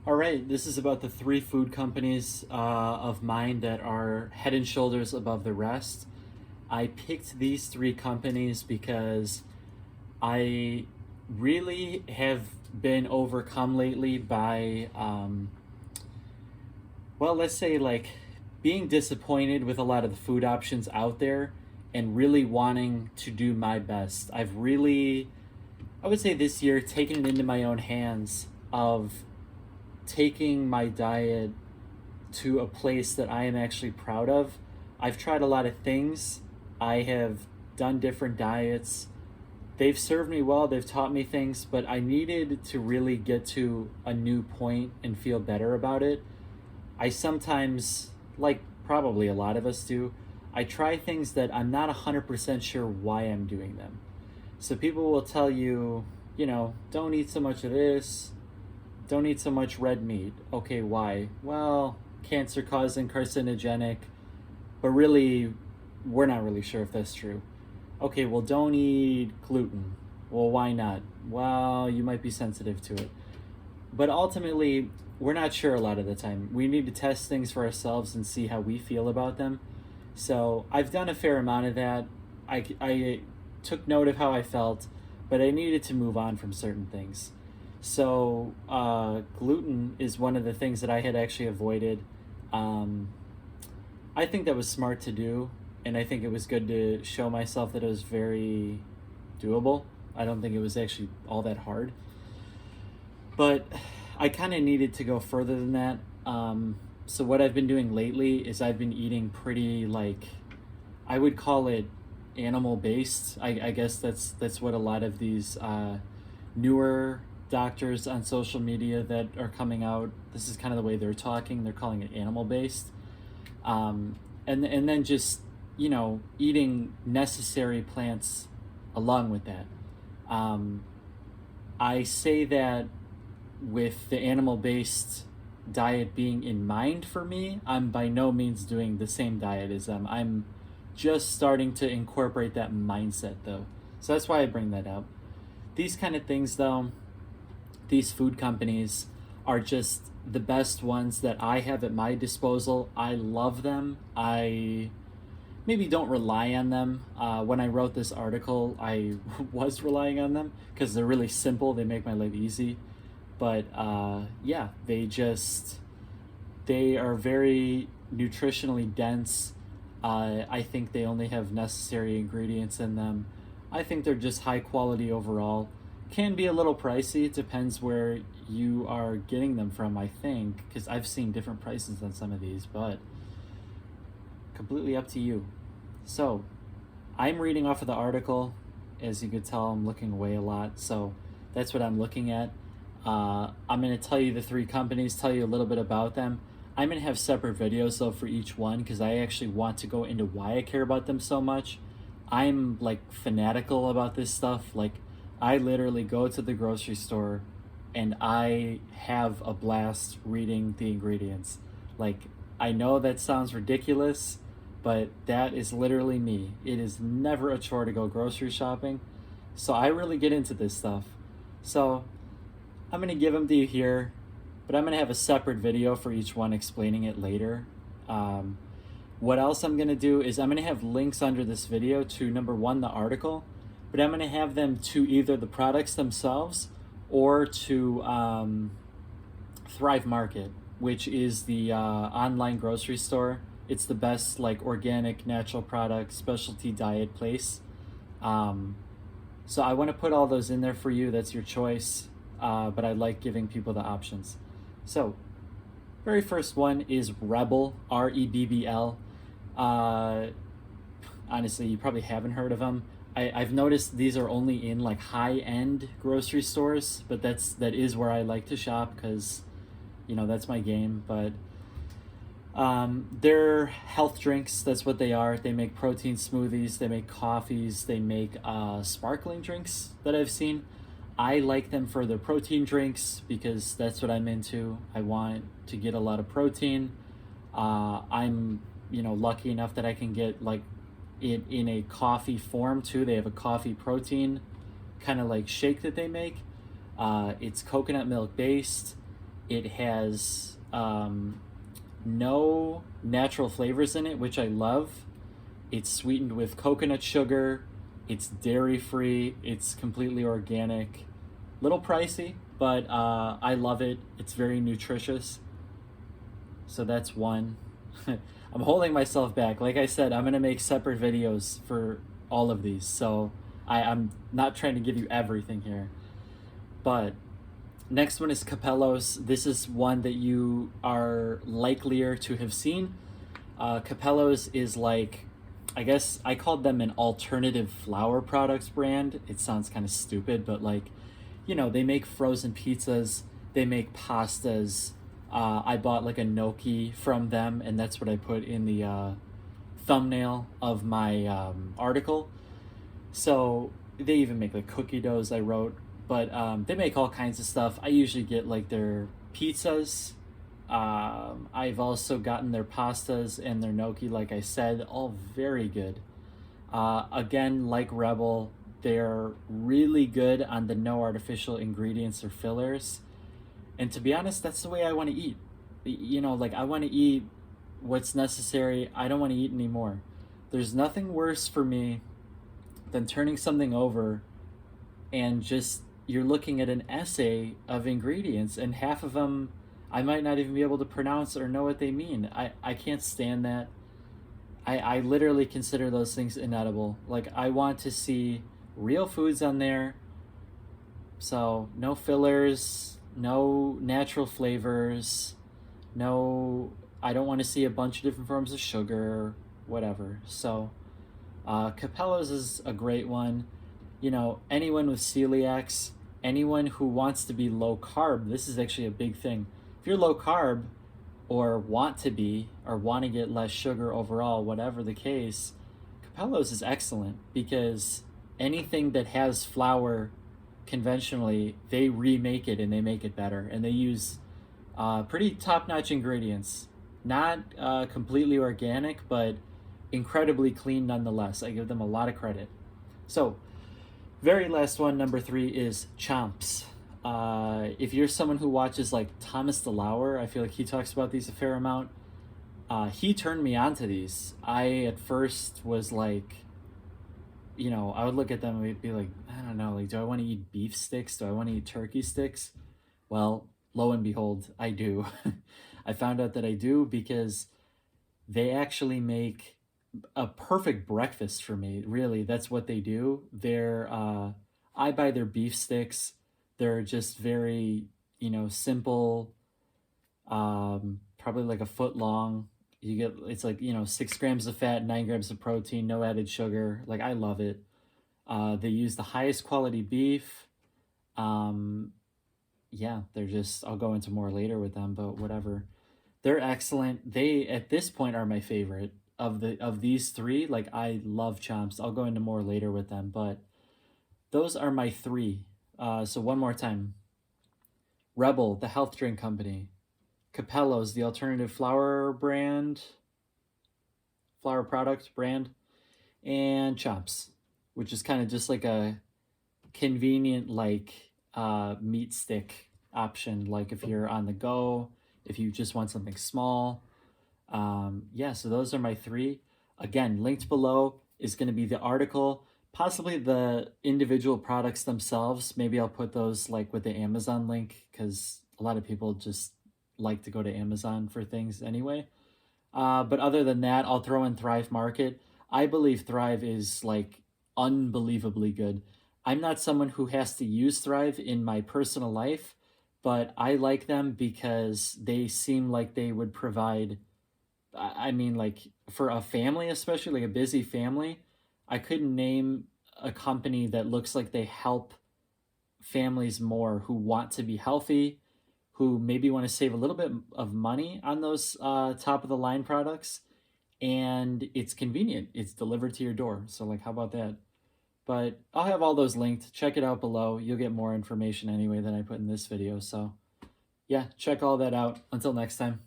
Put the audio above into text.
All right, this is about the three food companies of mine that are head and shoulders above the rest. I picked these three companies because I really have been overcome lately by, well, let's say like being disappointed with a lot of the food options out there and really wanting to do my best. I've really, I would say this year, taken it into my own hands of taking my diet to a place that I am actually proud of. I've tried a lot of things. I have done different diets. They've served me well, they've taught me things, but I needed to really get to a new point and feel better about it. I sometimes, like probably a lot of us do, I try things that I'm not 100% sure why I'm doing them. So people will tell you, don't eat so much of this, don't eat so much red meat. Okay, why? Well, cancer causing, carcinogenic, but really, we're not really sure if that's true. Okay, well, don't eat gluten. Well, why not? Well, you might be sensitive to it. But ultimately, we're not sure a lot of the time. We need to test things for ourselves and see how we feel about them. So I've done a fair amount of that. I took note of how I felt, but I needed to move on from certain things. So gluten is one of the things that I had actually avoided. Um, I think that was smart to do, and I think it was good to show myself that it was very doable. I don't think it was actually all that hard. But I kind of needed to go further than that. So what I've been doing lately is I've been eating pretty like I would call it animal based. I guess that's what a lot of these newer doctors on social media that are coming out. This is kind of the way they're talking. They're calling it animal based, and then just eating necessary plants along with that. Um, I say that with the animal based diet being in mind for me, I'm by no means doing the same diet as them. I'm just starting to incorporate that mindset though. So that's why I bring that up. These kind of things though, these food companies are just the best ones that I have at my disposal. I love them. I maybe don't rely on them. When I wrote this article, I was relying on them because they're really simple. They make my life easy. But yeah, they are very nutritionally dense. I think they only have necessary ingredients in them. I think they're just high quality overall. Can be a little pricey. It depends where you are getting them from, I think, because I've seen different prices on some of these, but completely up to you. So, I'm reading off of the article. As you could tell, I'm looking away a lot, so that's what I'm looking at. I'm going to tell you the three companies, tell you a little bit about them. I'm going to have separate videos though for each one because I actually want to go into why I care about them so much. I'm like fanatical about this stuff. Like, I literally go to the grocery store and I have a blast reading the ingredients. Like, I know that sounds ridiculous, but that is literally me. It is never a chore to go grocery shopping. So I really get into this stuff. So I'm going to give them to you here, but I'm going to have a separate video for each one explaining it later. What else I'm going to do is I'm going to have links under this video to number one, the article, but I'm going to have them to either the products themselves or to Thrive Market, which is the online grocery store. It's the best like organic, natural product, specialty diet place. So I want to put all those in there for you. That's your choice. But I like giving people the options. So, very first one is Rebel, Rebbl. Honestly, you probably haven't heard of them. I've noticed these are only in like high-end grocery stores, but that is where I like to shop because, that's my game. But they're health drinks. That's what they are. They make protein smoothies. They make coffees. They make sparkling drinks that I've seen. I like them for their protein drinks because that's what I'm into. I want to get a lot of protein. I'm, lucky enough that I can get like it in a coffee form too. They have a coffee protein kind of like shake that they make. It's coconut milk based. It has no natural flavors in it, which I love. It's sweetened with coconut sugar. It's dairy free. It's completely organic. Little pricey, but I love it. It's very nutritious. So that's one. I'm holding myself back. Like I said, I'm gonna make separate videos for all of these. So I'm not trying to give you everything here. But next one is Capelos. This is one that you are likelier to have seen. Capelos is like, I guess I called them an alternative flour products brand. It sounds kind of stupid, but like, you know, they make frozen pizzas, they make pastas. I bought like a gnocchi from them, and that's what I put in the thumbnail of my article. So they even make like cookie doughs, I wrote, but they make all kinds of stuff. I usually get like their pizzas. I've also gotten their pastas and their gnocchi, like I said, all very good. Again, like Rebel, they're really good on the no artificial ingredients or fillers. And to be honest, that's the way I want to eat. You know, like I want to eat what's necessary. I don't want to eat anymore. There's nothing worse for me than turning something over and just you're looking at an essay of ingredients and half of them I might not even be able to pronounce or know what they mean. I can't stand that. I literally consider those things inedible. Like I want to see real foods on there. So no fillers, no natural flavors, no, I don't want to see a bunch of different forms of sugar, whatever. So Capelos is a great one. You know, anyone with celiacs, anyone who wants to be low carb, this is actually a big thing. If you're low carb or want to be, or want to get less sugar overall, whatever the case, Capelos is excellent because anything that has flour conventionally, they remake it and they make it better. And they use pretty top-notch ingredients. Not completely organic, but incredibly clean nonetheless. I give them a lot of credit. So, very last one, number 3, is Chomps. If you're someone who watches like Thomas DeLauer, I feel like he talks about these a fair amount. He turned me on to these. I at first was like, you know, I would look at them and be like, I don't know, like, do I want to eat beef sticks? Do I want to eat turkey sticks? Well, lo and behold, I do. I found out that I do because they actually make a perfect breakfast for me. Really, that's what they do. I buy their beef sticks. They're just very, you know, simple, probably like a foot long. You get, it's like, you know, 6 grams of fat, 9 grams of protein, no added sugar. Like, I love it. They use the highest quality beef. Yeah, they're just, I'll go into more later with them, but whatever. They're excellent. They, at this point, are my favorite of these 3. Like, I love Chomps. I'll go into more later with them, but those are my 3. So one more time. Rebel, the health drink company. Capelos, the alternative flour product brand. And Chomps, which is kind of just like a convenient like meat stick option. Like if you're on the go, if you just want something small. Yeah, so those are my 3. Again, linked below is going to be the article, possibly the individual products themselves. Maybe I'll put those like with the Amazon link because a lot of people just like to go to Amazon for things anyway. But other than that, I'll throw in Thrive Market. I believe Thrive is like unbelievably good. I'm not someone who has to use Thrive in my personal life, but I like them because they seem like they would provide, I mean, like for a family, especially like a busy family, I couldn't name a company that looks like they help families more who want to be healthy, who maybe want to save a little bit of money on those top of the line products, and it's convenient. It's delivered to your door. So like, how about that? But I'll have all those linked. Check it out below. You'll get more information anyway than I put in this video. So yeah, check all that out. Until next time.